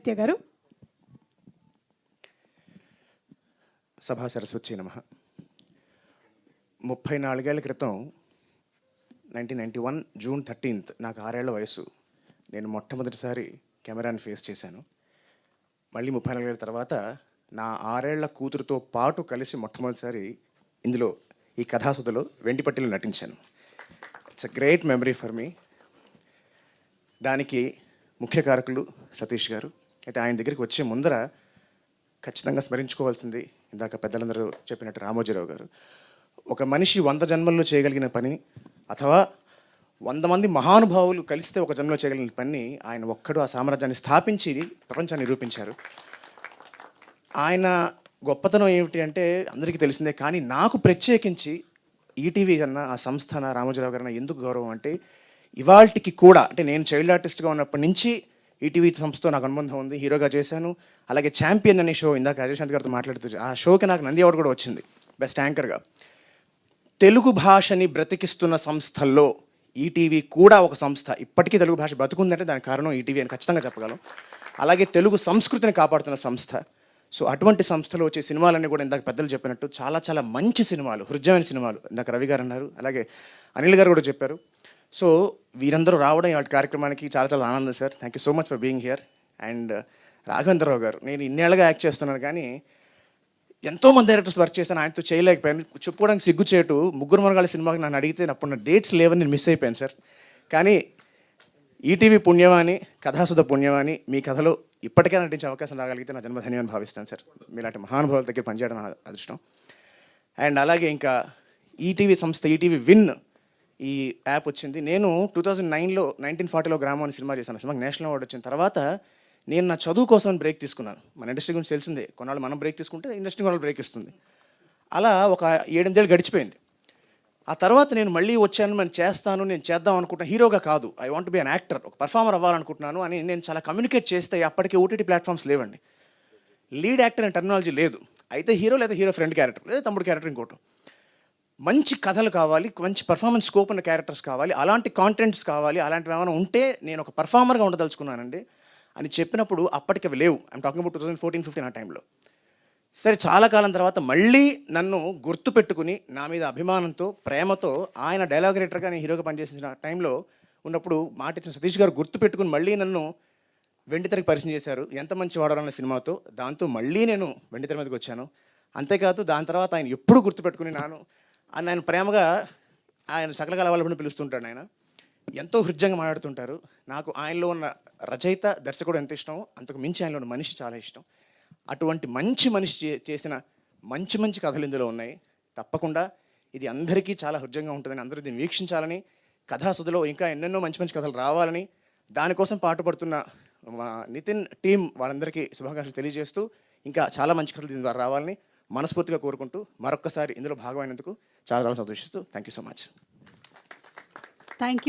నిత్య గారు. సభా సరస్వతి నమః. 34 ఏళ్ల క్రితం 1991 జూన్ 13 నాకు 6 ఏళ్ల వయసు. నేను మొట్టమొదటిసారి కెమెరాని ఫేస్ చేశాను. మళ్ళీ 34 ఏళ్ల తర్వాత నా 6 ఏళ్ల కూతురుతో పాటు కలిసి మొట్టమొదటిసారి ఇందులో ఈ కథాసుధలో వెండిపట్టిలో నటించాను. It's a great memory for me. దానికి ముఖ్య కారకులు సతీష్ గారు. అయితే ఆయన దగ్గరికి వచ్చే ముందర ఖచ్చితంగా స్మరించుకోవాల్సింది ఇందాక పెద్దలందరూ చెప్పినట్టు రామోజీరావు గారు. ఒక మనిషి 100 జన్మల్లో చేయగలిగిన పని, అథవా 100 మంది మహానుభావులు కలిస్తే ఒక జన్మలో చేయగలిగిన పని ఆయన ఒక్కడు ఆ సామ్రాజ్యాన్ని స్థాపించి ప్రపంచాన్ని నిరూపించారు. ఆయన గొప్పతనం ఏమిటి అంటే అందరికీ తెలిసిందే. కానీ నాకు ప్రత్యేకించి ఈటీవీ కన్నా ఆ సంస్థ రామోజీరావు గారన్నా ఎందుకు గౌరవం అంటే, ఇవాళకి కూడా అంటే నేను చైల్డ్ ఆర్టిస్ట్గా ఉన్నప్పటి నుంచి ఈటీవీ సంస్థతో నాకు అనుబంధం ఉంది. హీరోగా చేశాను. అలాగే ఛాంపియన్ అనే షో ఇందాక అజయశాంత్ గారితో మాట్లాడుతూ ఆ షోకి నాకు నంది అవార్డు కూడా వచ్చింది బెస్ట్ యాంకర్గా. తెలుగు భాషని బ్రతికిస్తున్న సంస్థల్లో ఈటీవీ కూడా ఒక సంస్థ. ఇప్పటికీ తెలుగు భాష బతుకుందంటే దానికి కారణం ఈటీవీ అని ఖచ్చితంగా చెప్పగలం. అలాగే తెలుగు సంస్కృతిని కాపాడుతున్న సంస్థ. సో అటువంటి సంస్థలో వచ్చే సినిమాలన్నీ కూడా ఇందాక పెద్దలు చెప్పినట్టు చాలా చాలా మంచి సినిమాలు, హృదయమైన సినిమాలు. ఇందాక రవి గారు అన్నారు, అలాగే అనిల్ గారు కూడా చెప్పారు. సో వీరందరూ రావడం ఇవాళ కార్యక్రమానికి చాలా చాలా ఆనందం sir. Thank you so much for being here. And Raghavendra Rao గారు, నేను ఇన్నేళ్ళగా యాక్ట్ చేస్తున్నాను కానీ ఎంతోమంది డైరెక్టర్స్ వర్క్ చేశాను, ఆయనతో చేయలేకపోయాను. చెప్పుకోవడానికి సిగ్గుచేటు. ముగ్గురు మనగాళ్ళ సినిమాకి నన్ను అడిగితే అప్పుడు నా డేట్స్ లేవని నేను మిస్ అయిపోయాను సార్. కానీ ఈటీవీ పుణ్యమాని, కథాసుధ పుణ్యమాని మీ కథలో ఇప్పటికే నటించే అవకాశం రాగలిగితే నా జన్మధన్యమని భావిస్తాను సార్. మీలాంటి మహానుభావుల దగ్గర పనిచేయడం నా అదృష్టం. అండ్ అలాగే ఇంకా ఈటీవీ సంస్థ, ఈటీవీ విన్ ఈ యాప్ వచ్చింది. నేను 2009లో 1940లో గ్రామం అని సినిమా చేశాను. సినిమాకి నేషనల్ అవార్డు వచ్చిన తర్వాత నేను నా చదువు కోసం బ్రేక్ తీసుకున్నాను. మన ఇండస్ట్రీ గురించి తెలిసిందే, కొన్నాళ్ళు మనం బ్రేక్ తీసుకుంటే ఇండస్ట్రీ కొన్నాళ్ళు బ్రేక్ ఇస్తుంది. అలా ఒక 7-8 ఏళ్ళు గడిచిపోయింది. ఆ తర్వాత నేను మళ్ళీ వచ్చాను, నేను చేస్తాను, నేను చేద్దాం అనుకుంటున్నాను. హీరోగా కాదు, I want be an actor, ఒక పర్ఫార్మర్ అవ్వాలనుకుంటున్నాను అని నేను చాలా కమ్యూనికేట్ చేస్తే అప్పటికే ఓటీటీ ప్లాట్ఫామ్స్ లేవండి. లీడ్ యాక్టర్ అనే టెక్నాలజీ లేదు. అయితే హీరో లేదా హీరో ఫ్రెండ్ క్యారెక్టర్ లేదా తమ్ముడు క్యారెక్టర్ ఇంకోటి. మంచి కథలు కావాలి, మంచి పర్ఫార్మెన్స్ స్కోప్ ఉన్న క్యారెక్టర్స్ కావాలి, అలాంటి కాంటెంట్స్ కావాలి, అలాంటివి ఏమైనా ఉంటే నేను ఒక పర్ఫార్మర్గా ఉండదలుచుకున్నానండి అని చెప్పినప్పుడు అప్పటికి అవి లేవు. ఐమ్ టాకింగ్ అబౌట్ 2014-15 ఆ టైంలో. సరే, చాలా కాలం తర్వాత మళ్ళీ నన్ను గుర్తుపెట్టుకుని నా మీద అభిమానంతో, ప్రేమతో ఆయన డైలాగ్ రైటర్గా నేను హీరోగా పనిచేసిన టైంలో ఉన్నప్పుడు మాట ఇచ్చిన సతీష్ గారు గుర్తుపెట్టుకుని మళ్ళీ నన్ను వెండితెరకు పరిచయం చేశారు. ఎంత మంచి వాడాలన్న సినిమాతో. దాంతో మళ్ళీ నేను వెండితెర మీదకి వచ్చాను. అంతేకాదు దాని తర్వాత ఆయన ఎప్పుడు గుర్తుపెట్టుకుని ఆయన ప్రేమగా ఆయన సకల కళావల్లని పిలుస్తుంటాడు. ఆయన ఎంతో హృదయంగా మాట్లాడుతుంటారు. నాకు ఆయనలో ఉన్న రచయిత, దర్శకుడు ఎంత ఇష్టమో అంతకు మించి ఆయనలో ఉన్న మనిషి చాలా ఇష్టం. అటువంటి మంచి మనిషి చేసిన మంచి మంచి కథలు ఇందులో ఉన్నాయి. తప్పకుండా ఇది అందరికీ చాలా హృదయంగా ఉంటుందని, అందరూ దీన్ని వీక్షించాలని, కథాసుధలో ఇంకా ఎన్నెన్నో మంచి మంచి కథలు రావాలని, దానికోసం పాటుపడుతున్న మా నితిన్ టీం వాళ్ళందరికీ శుభాకాంక్షలు తెలియజేస్తూ ఇంకా చాలా మంచి కథలు దీని ద్వారా రావాలని మనస్ఫూర్తిగా కోరుకుంటూ మరొక్కసారి ఇందులో భాగమైనందుకు చాలా చాలా సంతోషిస్తూ thank you so much. Thank you.